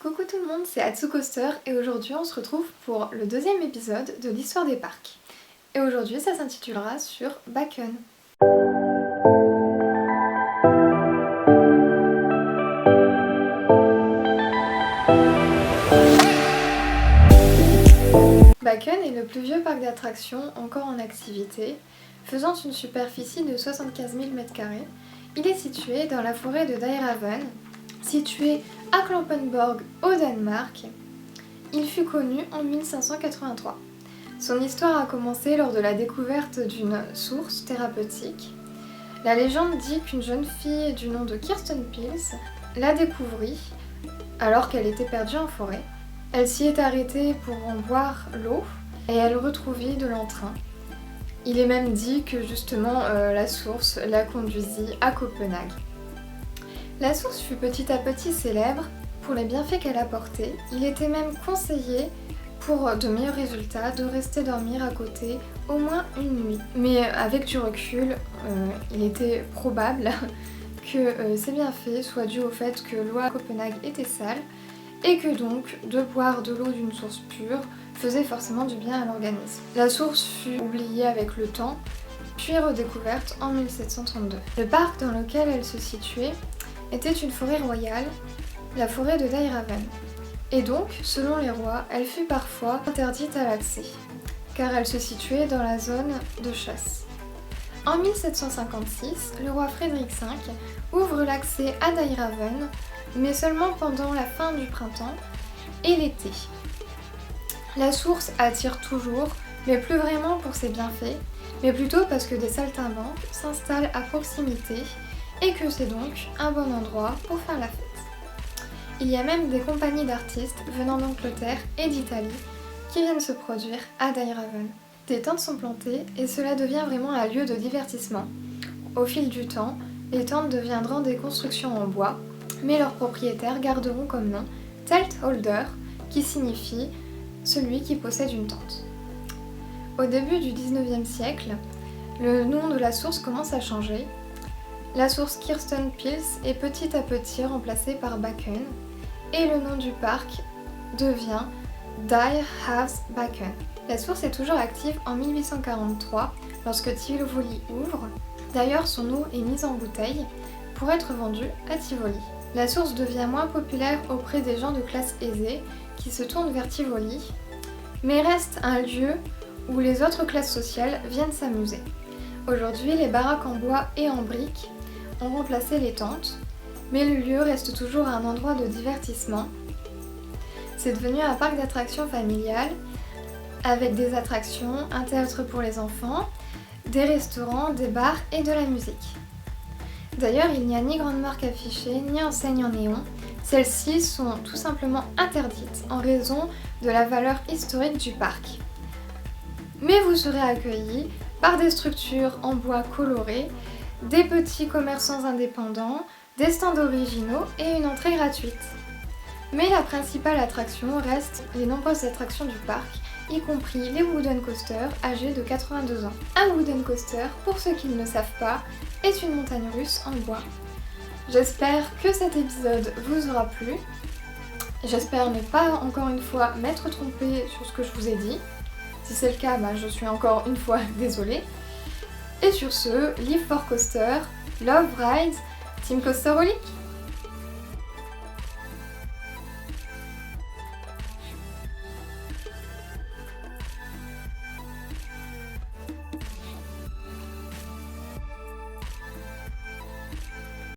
Coucou tout le monde, c'est Atsu Coaster et aujourd'hui on se retrouve pour le deuxième épisode de l'histoire des parcs. Et aujourd'hui ça s'intitulera sur Bakken. Bakken est le plus vieux parc d'attractions encore en activité, faisant une superficie de 75 000 m². Il est situé dans la forêt de Dajrhaven, situé à Klampenborg au Danemark. Il fut connu en 1583. Son histoire a commencé lors de la découverte d'une source thérapeutique. La légende dit qu'une jeune fille du nom de Kirsten Pils la découvrit alors qu'elle était perdue en forêt. Elle s'y est arrêtée pour en boire l'eau et elle retrouvit de l'entrain. Il est même dit que justement la source la conduisit à Copenhague. La source fut petit à petit célèbre pour les bienfaits qu'elle apportait. Il était même conseillé pour de meilleurs résultats de rester dormir à côté au moins une nuit. Mais avec du recul, il était probable que ces bienfaits soient dus au fait que l'eau à Copenhague était sale et que donc de boire de l'eau d'une source pure faisait forcément du bien à l'organisme. La source fut oubliée avec le temps, puis redécouverte en 1732. Le parc dans lequel elle se situait était une forêt royale, la forêt de Dajrhaven. Et donc, selon les rois, elle fut parfois interdite à l'accès, car elle se situait dans la zone de chasse. En 1756, le roi Frédéric V ouvre l'accès à Dajrhaven, mais seulement pendant la fin du printemps et l'été. La source attire toujours, mais plus vraiment pour ses bienfaits, mais plutôt parce que des saltimbanques s'installent à proximité et que c'est donc un bon endroit pour faire la fête. Il y a même des compagnies d'artistes venant d'Angleterre et d'Italie qui viennent se produire à Dajrhaven. Des tentes sont plantées et cela devient vraiment un lieu de divertissement. Au fil du temps, les tentes deviendront des constructions en bois, mais leurs propriétaires garderont comme nom Teltholder, qui signifie celui qui possède une tente. Au début du 19e siècle, le nom de la source commence à changer. La source Kirsten Pils est petit à petit remplacée par Bakken et le nom du parc devient Dajrhavsbakken. La source est toujours active en 1843 lorsque Tivoli ouvre. D'ailleurs, son eau est mise en bouteille pour être vendue à Tivoli. La source devient moins populaire auprès des gens de classe aisée qui se tournent vers Tivoli, mais reste un lieu où les autres classes sociales viennent s'amuser. Aujourd'hui, les baraques en bois et en briques ont remplacé les tentes, mais le lieu reste toujours un endroit de divertissement. C'est devenu un parc d'attractions familial avec des attractions, un théâtre pour les enfants, des restaurants, des bars et de la musique. D'ailleurs, il n'y a ni grande marque affichée, ni enseigne en néon. Celles-ci sont tout simplement interdites en raison de la valeur historique du parc. Mais vous serez accueillis par des structures en bois colorées, des petits commerçants indépendants, des stands originaux et une entrée gratuite. Mais la principale attraction reste les nombreuses attractions du parc, y compris les wooden coasters âgés de 82 ans. Un wooden coaster, pour ceux qui ne le savent pas, est une montagne russe en bois. J'espère que cet épisode vous aura plu. J'espère ne pas encore une fois m'être trompée sur ce que je vous ai dit. Si c'est le cas, je suis encore une fois désolée. Et sur ce, Live for Coaster, Love Rides, Team Coasterholic!